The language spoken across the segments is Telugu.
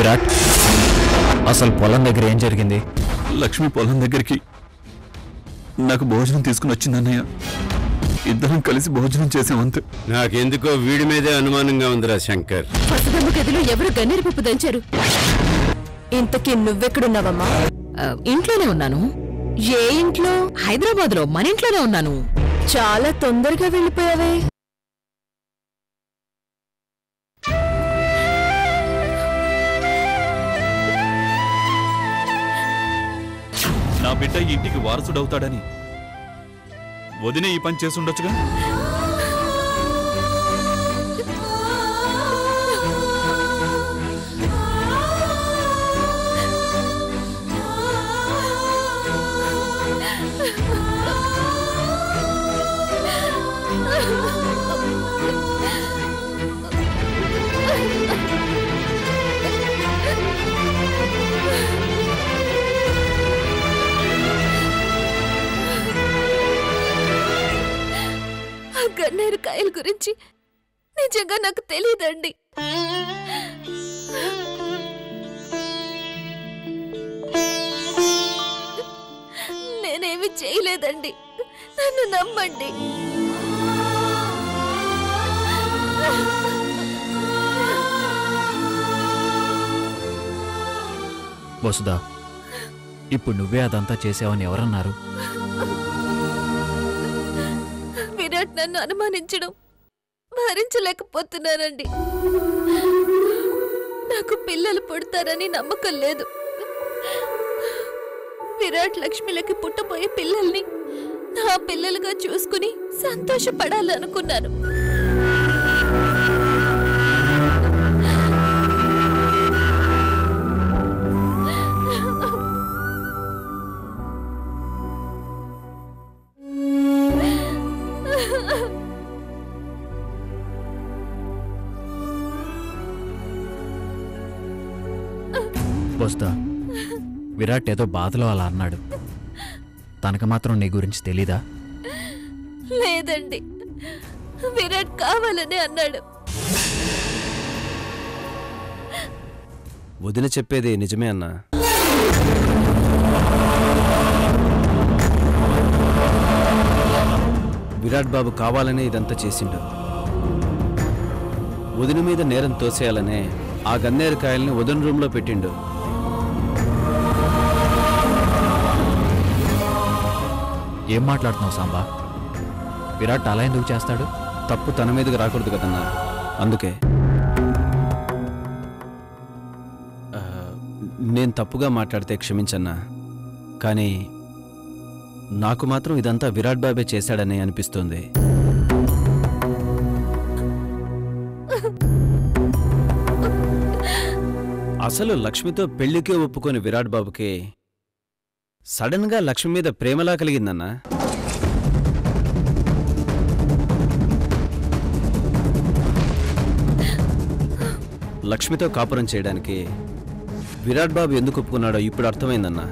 విరాట్, అసలు పొలం దగ్గర ఏం జరిగింది? లక్ష్మి పొలం దగ్గరికి నాకు భోజనం తీసుకుని వచ్చిందన్నయ్య. ఇద్దరం కలిసి భోజనం చేసామంతే. నాకెందుకో వీడి మీదే అనుమానంగా ఉందిరా శంకర్. పసదమ్మ గదిలో ఎవరు గన్నేరు పప్పు దంచారు? ఇంతకీ నువ్వెక్కడున్నావమ్మా? ఇంట్లోనే ఉన్నాను. ఏ ఇంట్లో? హైదరాబాద్ లో మన ఇంట్లోనే ఉన్నాను. చాలా తొందరగా వెళ్ళిపోయావే. నా బిడ్డ ఈ ఇంటికి వారసుడవుతాడని వదినే ఈ పని చేసుండొచ్చుగా. గన్నేరు కాయల గురించి నిజంగా నాకు తెలియదండి. నేనేమి చేయలేదండి, నన్ను నమ్మండి. వసుదా, ఇప్పుడు నువ్వే అదంతా చేసావని ఎవరన్నారు? విరాట్ నన్ను అనుమానించడం భరించలేకపోతున్నానండి. నాకు పిల్లలు పుడతారని నమ్మకం లేదు. విరాట్ లక్ష్మిలకి పుట్టబోయే పిల్లల్ని నా పిల్లలుగా చూసుకుని సంతోషపడాలనుకున్నాను. వసుదా, విరాట్ ఏదో బాధలో అలా అన్నాడు. తనకు మాత్రం నీ గురించి తెలీదా? లేదండి, విరాట్ కావాలని అన్నాడు. వదిన చెప్పేది నిజమే అన్నా. విరాట్ బాబు కావాలనే ఇదంతా చేసిండు. వదిన మీద నేరం తోసేయాలనే ఆ గన్నేరు కాయల్ని వదిన రూమ్లో పెట్టిండు. ఏం మాట్లాడుతున్నావు సాంబా? విరాట్ అలా ఎందుకు చేస్తాడు? తప్పు తన మీదకి రాకూడదు కదన్నా, అందుకే. నేను తప్పుగా మాట్లాడితే క్షమించన్నా, కానీ నాకు మాత్రం ఇదంతా విరాట్ బాబే చేశాడని అనిపిస్తుంది. అసలు లక్ష్మితో పెళ్లికే ఒప్పుకొని విరాట్ బాబుకి సడన్ గా లక్ష్మి మీద ప్రేమలా కలిగిందన్నా. లక్ష్మితో కాపురం చేయడానికి విరాట్ బాబు ఎందుకు ఒప్పుకున్నాడో ఇప్పుడు అర్థమైందన్నా.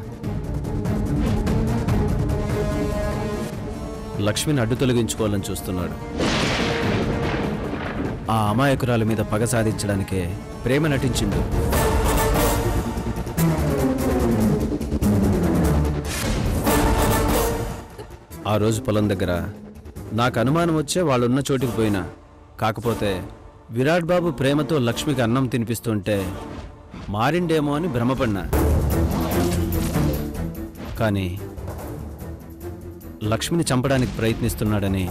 లక్ష్మిని అడ్డు తొలగించుకోవాలని చూస్తున్నాడు. ఆ అమాయకురాల మీద పగ సాధించడానికే ప్రేమ నటించిండు. ఆ రోజు పొలం దగ్గర నాకు అనుమానం వచ్చే వాళ్ళున్న చోటికి పోయినా. కాకపోతే విరాట్ బాబు ప్రేమతో లక్ష్మికి అన్నం తినిపిస్తుంటే మారిండేమో అని భ్రమపడినా. కానీ లక్ష్మిని చంపడానికి ప్రయత్నిస్తున్నాడని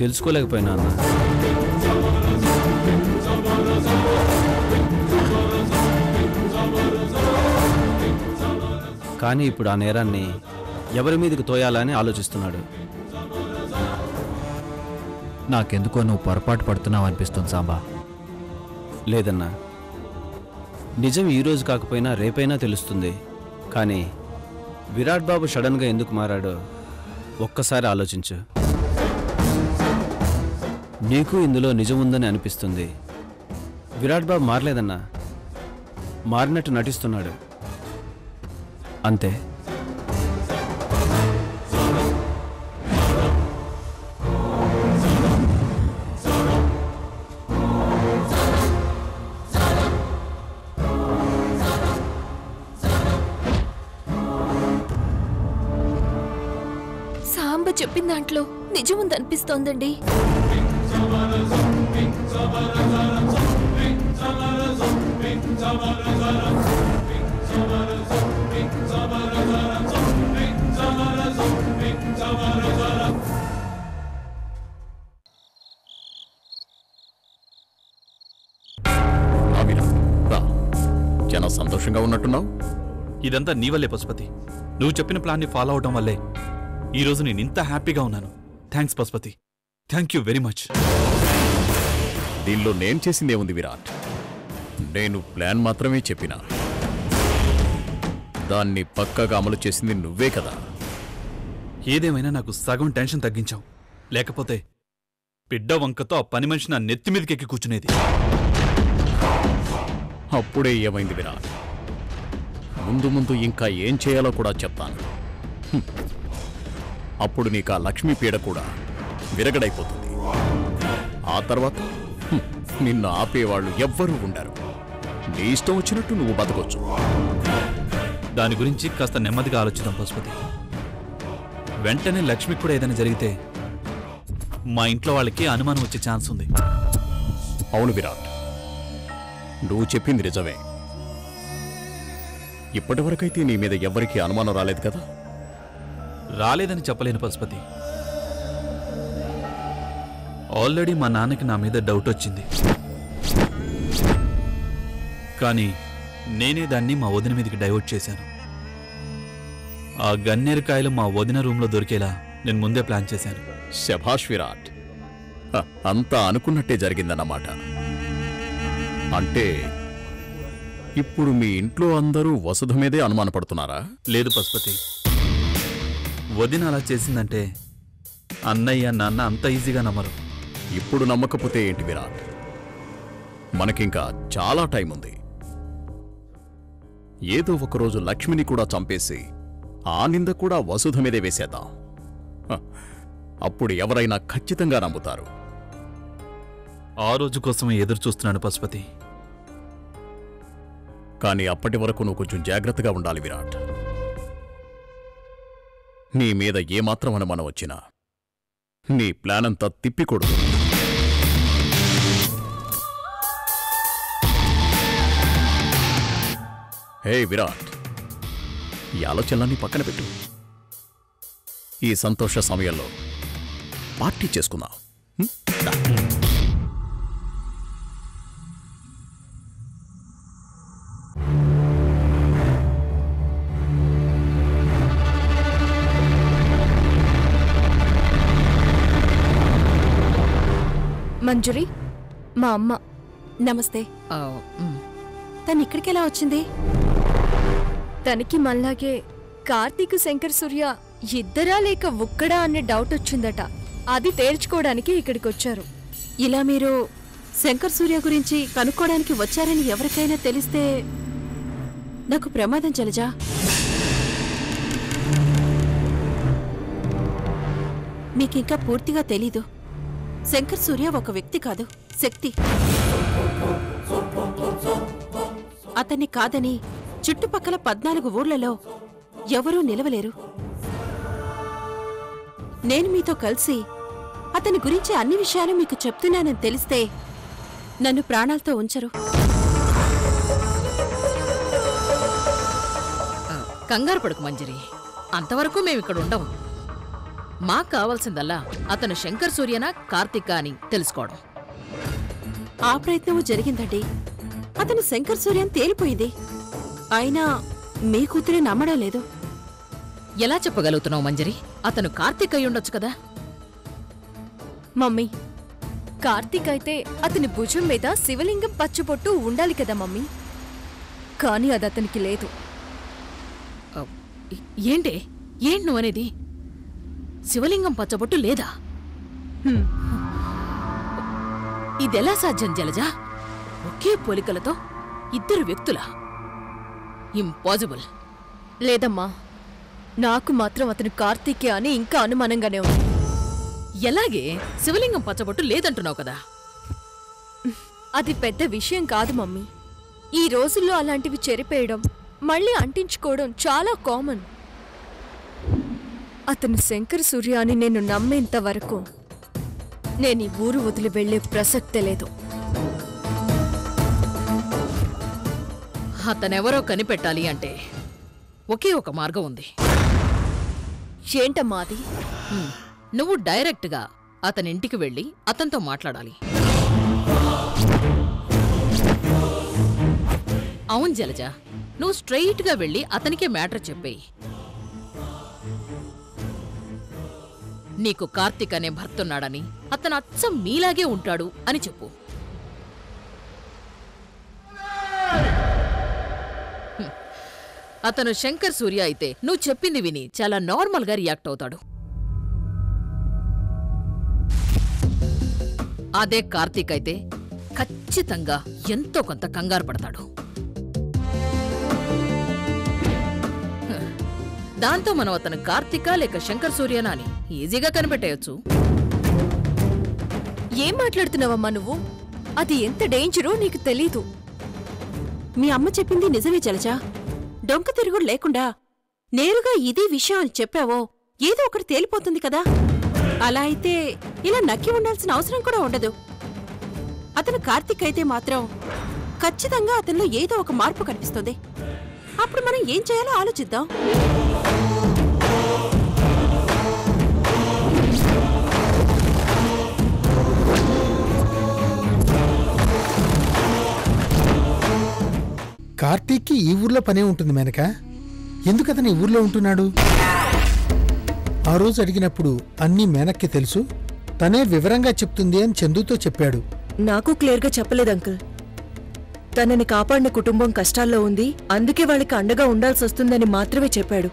తెలుసుకోలేకపోయినా అన్న. కానీ ఇప్పుడు ఆ నేరాన్ని ఎవరి మీదకి తోయాలని ఆలోచిస్తున్నాడు. నాకెందుకో నువ్వు పొరపాటు పడుతున్నావు అనిపిస్తుంది సాంబా. లేదన్నా, నిజం ఈరోజు కాకపోయినా రేపైనా తెలుస్తుంది. కానీ విరాట్ బాబు సడన్గా ఎందుకు మారాడో ఒక్కసారి ఆలోచించు. నీకు ఇందులో నిజం ఉందని అనిపిస్తుంది. విరాట్ బాబు మారలేదన్నా, మారినట్టు నటిస్తున్నాడు అంతే. జగదాంబ చెప్పిన దాంట్లో నిజముందనిపిస్తోందండి. చాలా సంతోషంగా ఉన్నట్టున్నావు. ఇదంతా నీ వల్లే పశుపతి. నువ్వు చెప్పిన ప్లాన్ని ఫాలో అవటం వల్లే ఈరోజు నేను ఇంత హ్యాపీగా ఉన్నాను. Thanks Pashupati, thank you very much. దీనిలో నేను చేసిందేముంది విరాట్? నేను ప్లాన్ మాత్రమే చెప్పినా, దాన్ని పక్కాగా అమలు చేసింది నువ్వే కదా. ఏదేమైనా నాకు సగం టెన్షన్ తగ్గించావు. లేకపోతే బిడ్డ వంకతో ఆ పని మనిషి నా నెత్తి మీదకెక్కి కూర్చునేది. అప్పుడే ఏమైంది విరాట్? ముందు ముందు ఇంకా ఏం చేయాలో కూడా చెప్తాను. అప్పుడు నీకు ఆ లక్ష్మీ పీడ కూడా విరగడైపోతుంది. ఆ తర్వాత నిన్ను ఆపేవాళ్ళు ఎవ్వరూ ఉండరు. నీ ఇష్టం వచ్చినట్టు నువ్వు బతకొచ్చు. దాని గురించి కాస్త నెమ్మదిగా ఆలోచిద్దాం పశుపతి. వెంటనే లక్ష్మికి కూడా ఏదైనా జరిగితే మా ఇంట్లో వాళ్ళకి అనుమానం వచ్చే ఛాన్స్ ఉంది. అవును విరాట్, నువ్వు చెప్పింది నిజమే. ఇప్పటివరకైతే నీ మీద ఎవ్వరికీ అనుమానం రాలేదు కదా? రాలేదని చెప్పలేను పశుపతి. ఆల్రెడీ మా నాన్నకి నా మీద డౌట్ వచ్చింది. కానీ నేనే దాన్ని మా వదిన మీదకి డైవర్ట్ చేశాను. ఆ గన్నేరుకాయలు మా వదిన రూమ్లో దొరికేలా నేను ముందే ప్లాన్ చేశాను. శభాష్ విరాట్, అంతా అనుకున్నట్టే జరిగిందన్నమాట. అంటే ఇప్పుడు మీ ఇంట్లో అందరూ వసుధ మీదే అనుమానపడుతున్నారా? లేదు పశుపతి, వదిన అలా చేసిందంటే అన్నయ్య నాన్న అంత ఈజీగా నమ్మరు. ఇప్పుడు నమ్మకపోతే ఏంటి విరాట్? మనకింకా చాలా టైం ఉంది. ఏదో ఒకరోజు లక్ష్మిని కూడా చంపేసి ఆ నింద కూడా వసుధ మీదే వేసేద్దాం. అప్పుడు ఎవరైనా ఖచ్చితంగా నమ్ముతారు. ఆ రోజు కోసమే ఎదురు చూస్తున్నాను పశుపతి. కానీ అప్పటి వరకు నువ్వు కొంచెం జాగ్రత్తగా ఉండాలి విరాట్. నీ మీద ఏమాత్రం అనుమానం వచ్చినా నీ ప్లాన్ అంతా తిప్పికొడు. హే విరాట్, ఈ ఆలోచనలన్నీ పక్కన పెట్టు. ఈ సంతోష సమయంలో పార్టీ చేసుకుందాం. మంజురి, మా అమ్మ. నమస్తే. తను ఇక్కడికి ఎలా వచ్చింది? తనకి మళ్ళాగే కార్తీక్ శంకర్ సూర్య ఇద్దరా లేక ఒక్కడా అనే డౌట్ వచ్చిందట. అది తేల్చుకోవడానికి ఇక్కడికి వచ్చారు. ఇలా మీరు శంకర్ సూర్య గురించి కనుక్కోవడానికి వచ్చారని ఎవరికైనా తెలిస్తే నాకు ప్రమాదం జలజా. మీకింకా పూర్తిగా తెలీదు. శంకర్ సూర్య ఒక వ్యక్తి కాదు, శక్తి. అతన్ని కాదని చుట్టుపక్కల 14 ఊర్లలో ఎవరూ నిలవలేరు. నేను మీతో కలిసి అతని గురించి అన్ని విషయాలు మీకు చెప్తున్నానని తెలిస్తే నన్ను ప్రాణాలతో ఉంచరు. కంగారు పడుకు మంజరి, అంతవరకు మేమిక్కడ ఉండము. మాకు కావాల్సిందల్లా అతను శంకర్ సూర్యనా కార్తిక్ అని తెలుసుకోవడం. ఆ ప్రయత్నము జరిగిందండి. అతను శంకర్ సూర్య అని తేలిపోయింది. అయినా మీ కూతురే నమ్మడం లేదు. ఎలా చెప్పగలుగుతున్నావు మంజరి? అతను కార్తిక్ అయి ఉండొచ్చు కదా. మమ్మీ, కార్తీక్ అయితే అతని భుజం మీద శివలింగం పచ్చబొట్టు ఉండాలి కదా మమ్మీ. కానీ అది అతనికి లేదు. ఏంటి నువ్వనేది? శివలింగం పచ్చబొట్టు లేదా? ఇదెలా సాధ్యం జలజ? ఒకే పోలికలతో ఇద్దరు వ్యక్తులా? ఇంపాసిబుల్. లేదమ్మా, నాకు మాత్రం అతను కార్తీకే అని ఇంకా అనుమానంగానే ఉంది. ఎలాగే శివలింగం పచ్చబొట్టు లేదంటున్నావు కదా? అది పెద్ద విషయం కాదు మమ్మీ. ఈ రోజుల్లో అలాంటివి చెరిపేయడం, మళ్ళీ అంటించుకోవడం చాలా కామన్. అతను శంకర్ సూర్య అని నేను నమ్మేంత వరకు నేను ఈ ఊరు వదిలి వెళ్లే ప్రసక్తే లేదు. అతనెవరో కనిపెట్టాలి అంటే ఒకే ఒక మార్గం ఉంది. ఏంటమ్మా అది? నువ్వు డైరెక్ట్గా అతనింటికి వెళ్ళి అతనితో మాట్లాడాలి. అవును జలజ, నువ్వు స్ట్రెయిట్గా వెళ్ళి అతనికే మ్యాటర్ చెప్పేయి. నీకు కార్తీక్ అనే భర్తున్నాడని, అతను అచ్చం మీలాగే ఉంటాడు అని చెప్పు. అతను శంకర్ సూర్య అయితే నువ్వు చెప్పింది విని చాలా నార్మల్గా రియాక్ట్ అవుతాడు. అదే కార్తీక్ అయితే ఖచ్చితంగా ఎంతో కొంత కంగారు పడతాడు. దాంతో మనం అతను కార్తీక లేక శంకర్ సూర్యనా అని ఈజీగా కనిపెట్టేయొచ్చు. ఏం మాట్లాడుతున్నావమ్మా నువ్వు? అది ఎంత డేంజరో నీకు తెలీదు. మీ అమ్మ చెప్పింది నిజమే జలజ. డొంక తిరుగుడు లేకుండా నేరుగా ఇదే విషయం అని చెప్పావో ఏదో ఒకటి తేలిపోతుంది కదా. అలా అయితే ఇలా నక్కి ఉండాల్సిన అవసరం కూడా ఉండదు. అతను కార్తీక్ అయితే మాత్రం ఖచ్చితంగా అతనిలో ఏదో ఒక మార్పు కనిపిస్తుంది. అప్పుడు మనం ఏం చేయాలో ఆలోచిద్దాం. కార్తీక్కి ఈ ఊర్లో పనే ఉంటుంది మేనక. ఎందుకు అతను ఈ ఊర్లో ఉంటున్నాడు? ఆ రోజు అడిగినప్పుడు అన్నీ మేనక్కి తెలుసు, తనే వివరంగా చెప్తుంది అని చందుతో చెప్పాడు. నాకు క్లియర్గా చెప్పలేదు అంకుల్. తనని కాపాడిన కుటుంబం కష్టాల్లో ఉంది, అందుకే వాళ్ళకి అండగా ఉండాల్సి వస్తుందని మాత్రమే చెప్పాడు.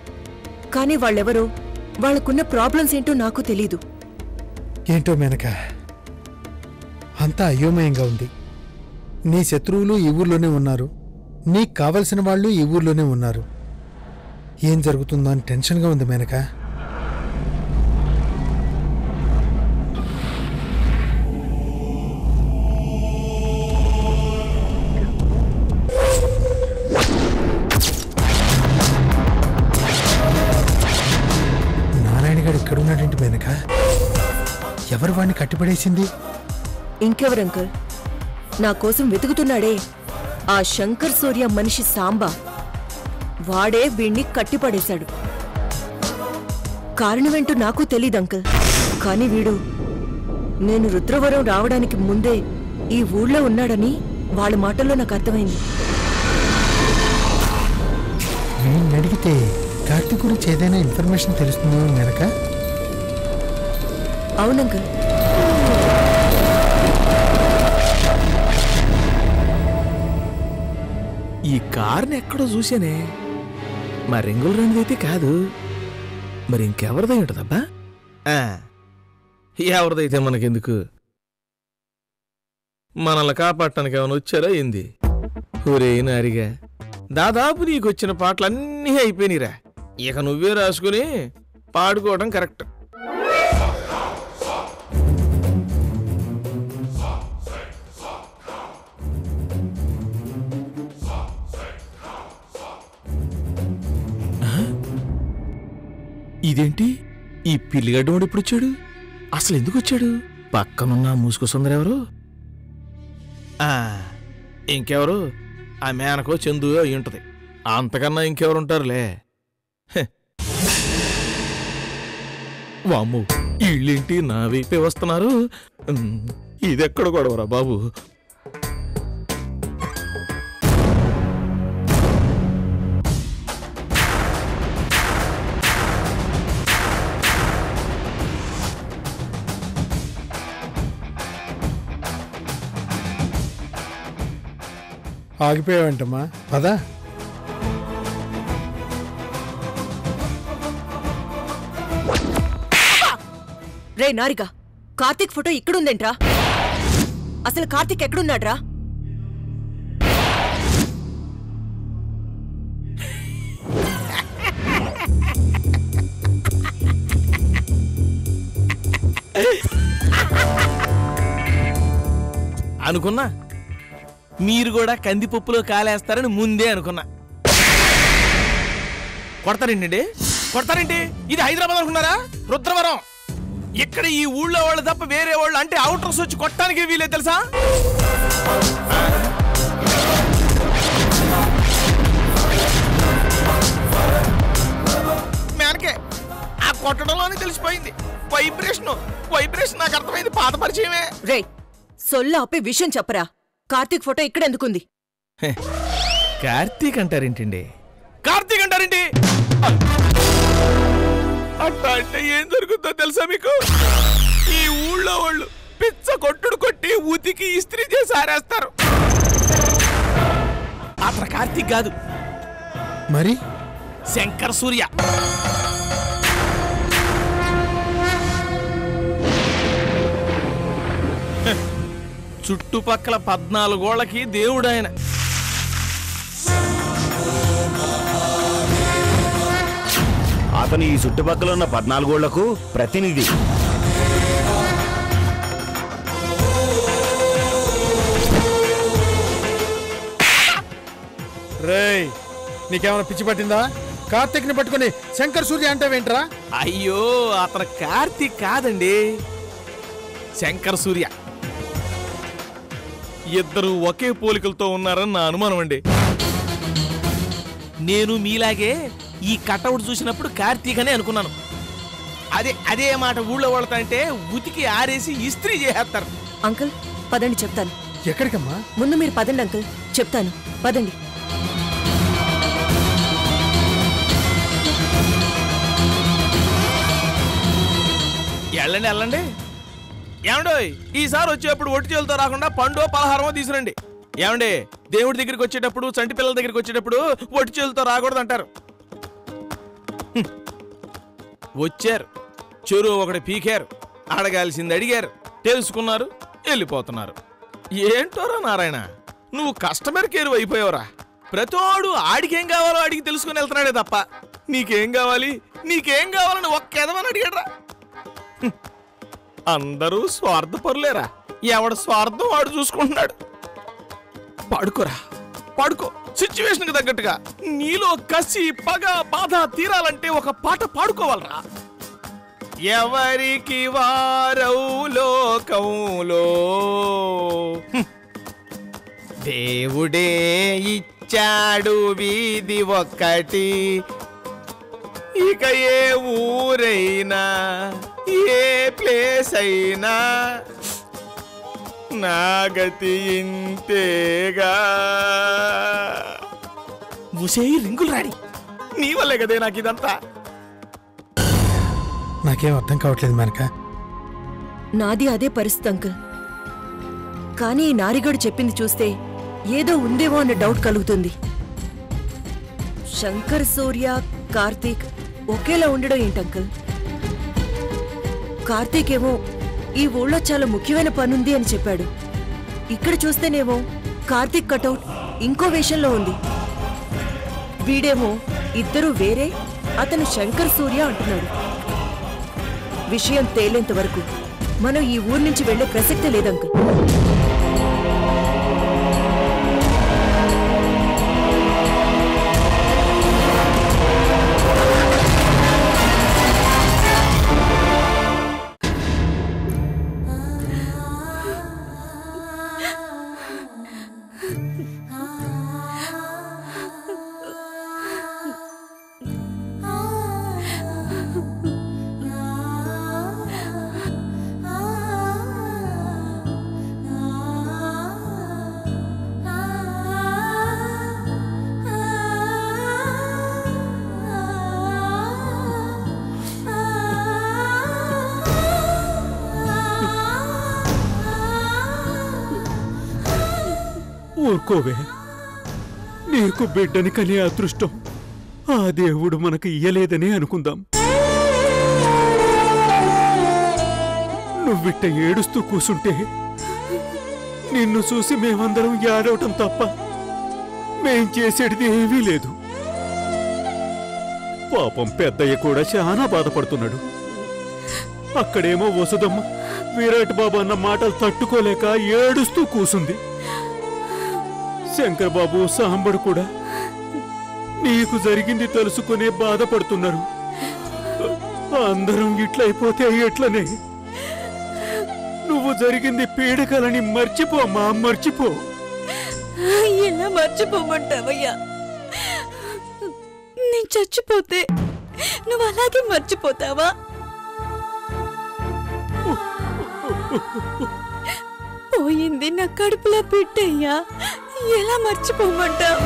కానీ వాళ్ళెవరో, వాళ్ళకున్న ప్రాబ్లమ్స్ ఏంటో నాకు తెలీదు. ఏంటో మేనక, అంతా అయోమయంగా ఉంది. నీ శత్రువులు ఈ ఊర్లోనే ఉన్నారు, నీకు కావలసిన వాళ్ళు ఈ ఊర్లోనే ఉన్నారు. ఏం జరుగుతుందో అని టెన్షన్గా ఉంది మేనక. నారాయణగాడు ఇక్కడున్నాడేంటి మేనక? ఎవరు వాడిని కట్టిపడేసింది? ఇంకెవరు అంకుల్? నా కోసం వెతుకుతున్నాడే ఆ శంకర్ సూర్య మనిషి సాంబా. వాడే వీణ్ణి కట్టిపడేశాడు. కారణమేంటో నాకు తెలీదు అంకుల్. కానీ వీడు నేను రుద్రవరం రావడానికి ముందే ఈ ఊళ్ళో ఉన్నాడని వాళ్ళ మాటల్లో నాకు అర్థమైంది. వీణ్ణి అడిగితే కార్తీక్ గురించి ఏదైనా ఇన్ఫర్మేషన్ తెలుస్తుందో మేనక? అవునంకుల్. ఈ కార్ని ఎక్కడో చూశానే, మా రింగుల రానిదైతే కాదు. మరి ఇంకెవరిదై ఉంటుందబ్బా? ఎవరిదైతే మనకెందుకు? మనల్ని కాపాడటానికి ఏమైనా వచ్చారా ఏంది? ఒరే నారిగా, దాదాపు నీకొచ్చిన పాటలన్నీ అయిపోయినాయిరా. ఇక నువ్వే రాసుకుని పాడుకోవడం కరెక్ట్. ఇదేంటి, ఈ పిల్లిగడ్డోడు ఎప్పుడు వచ్చాడు? అసలు ఎందుకు వచ్చాడు? పక్కనున్న మూసుకొస్తుందరెవరు? ఇంకెవరు? ఆ మేనకో చందువో అయి ఉంటది. అంతకన్నా ఇంకెవరుంటారులే. వామ్ము, వీళ్ళేంటి నా వైపే వస్తున్నారు? ఇదెక్కడ గొడవరా బాబు? ఆగిపోయావంటమ్మా, పదా. రే నారిగా, కార్తీక్ ఫోటో ఇక్కడుందేంట్రా? అసలు కార్తీక్ ఎక్కడున్నాడ్రా? అనుకున్నా మీరు కూడా కందిపప్పులో కాలేస్తారని ముందే అనుకున్నా. కొడతారండి? కొడతారేంటి? ఇది హైదరాబాద్ అనుకున్నారా? రుద్రవరం. ఇక్కడ ఈ ఊళ్ళో వాళ్ళు తప్ప వేరే వాళ్ళు అంటే అవుటర్స్ వచ్చి కొట్టడానికి వీలే తెలుసా? మేనకే ఆ కొట్టడంలోనే తెలిసిపోయింది. వైబ్రేషన్ నాకు అర్థమైంది. పాత పరిచయమే. రే సొల్లు ఆపే విషయం చెప్పరా. కార్తీక్ ఫోటో ఇక్కడ ఎందుకుంది? కార్తీక్ అంటారేంటండి? అట్లా అంటే ఏం జరుగుతుందో తెలుసా మీకు? ఈ ఊళ్ళో వాళ్ళు పిచ్చ కొట్టుడు కొట్టి ఉతికి ఇస్త్రీ చేసి ఆరేస్తారు. అతను కార్తీక్ కాదు, మరి శంకర్ సూర్య. చుట్టుపక్కల 14 గోళ్ళకి దేవుడు ఆయన. అతను ఈ చుట్టుపక్కల ఉన్న 14 గోళ్లకు ప్రతినిధి. రేయ్ నీకేమైనా పిచ్చి పట్టిందా? కార్తీక్ ని పట్టుకుని శంకర్ సూర్య అంటావేంట్రా? అయ్యో అతను కార్తీక్ కాదండి, శంకర్ సూర్య. ఇద్దరు ఒకే పోలికలతో ఉన్నారని నా అనుమానం అండి. నేను మీలాగే ఈ కటౌట్ చూసినప్పుడు కార్తీక్ అనే అనుకున్నాను. అదే మాట ఊళ్ళో వాళ్ళతో అంటే ఉతికి ఆరేసి ఇస్త్రీ చేసేస్తారు. అంకుల్ పదండి చెప్తాను. ఎక్కడికమ్మా? ముందు మీరు పదండి అంకుల్, చెప్తాను. పదండి. వెళ్ళండి. ఏమండో ఈసారి వచ్చేప్పుడు ఒట్టి చేతులతో రాకుండా పండో పలహారమో తీసుకురండి. ఏమండి దేవుడి దగ్గరికి వచ్చేటప్పుడు, చంటి పిల్లల దగ్గరికి వచ్చేటప్పుడు ఒట్టి చేతులతో రాకూడదు అంటారు. వచ్చారు, చెరువు ఒకటి పీకారు, అడగాల్సింది అడిగారు, తెలుసుకున్నారు, వెళ్ళిపోతున్నారు. ఏంటోరా నారాయణ, నువ్వు కస్టమర్ కేర్ అయిపోయావురా. ప్రతోడు ఆడికేం కావాలో అడిగి తెలుసుకుని వెళ్తున్నాడే తప్ప నీకేం కావాలని ఒక్క ఎదవని అడిగాడ్రా. అందరూ స్వార్థపరులేరా. ఎవడ స్వార్థం వాడు చూసుకుంటున్నాడు. పాడుకో సిచ్యువేషన్ కి తగ్గట్టుగా. నీలో కసి, పగ, బాధ తీరాలంటే ఒక పాట పాడుకోవాలరా. ఎవరికి వారౌ లోకంలో దేవుడే ఇచ్చాడు వీధి ఒక్కటి. ఇక ఏ ఊరైనా ఏ ప్లేస్ అయినా నా గతి ఇంతేగా. ముసేయి రింగులు రాడి, నీ వల్లే కదే నాకు ఇదంతా. నాకేం అర్థం కావట్లేదు మేనక. నాది అదే పరిస్థితి అంకుల్. కానీ ఈ నారిగడు చెప్పింది చూస్తే ఏదో ఉందేమో అన్న డౌట్ కలుగుతుంది. శంకర్ సూర్య, కార్తీక్ ఒకేలా ఉండడం ఏంటంకుల్? కార్తీక్ ఏమో ఈ ఊళ్ళో చాలా ముఖ్యమైన పనుంది అని చెప్పాడు. ఇక్కడ చూస్తేనేమో కార్తీక్ కటౌట్ ఇంకో వేషంలో ఉంది. వీడేమో ఇద్దరు వేరే, అతను శంకర్ సూర్య అంటున్నాడు. విషయం తేలేంత వరకు మనం ఈ ఊరు నుంచి వెళ్లే ప్రసక్తే లేదంకుల్. ఊరుకోవే, నీకు బిడ్డని కనే అదృష్టం ఆ దేవుడు మనకు ఇయ్యలేదని అనుకుందాం. నువ్విట్ట ఏడుస్తూ కూసుంటే నిన్ను చూసి మేమందరం ఏడవటం తప్ప మేం చేసేటిది ఏమీ లేదు. పాపం పెద్దయ్య కూడా చాలా బాధపడుతున్నాడు. అక్కడేమో వసుదమ్మ విరాట్ బాబు అన్న మాటలు తట్టుకోలేక ఏడుస్తూ కూసుంది. శంకర్ బాబు, సాంబడు కూడా నీకు జరిగింది తెలుసుకునే బాధపడుతున్నారు. అందరం ఇట్లయిపోతే ఎట్లనే? నువ్వు జరిగింది పీడకలని మర్చిపోమ్మా, మర్చిపో. ఎలా మర్చిపోమంటావయ్యా? నేను చచ్చిపోతే నువ్వు అలాగే మర్చిపోతావా? పోయింది నా కడుపులో బిడ్డయ్యా, ఎలా మర్చిపోమంటావు?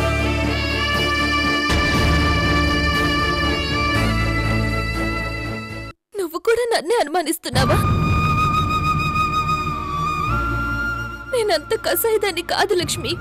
నువ్వు కూడా నన్నే అనుమానిస్తున్నావా? నేనంత కసాయిదాన్ని కాదు లక్ష్మి.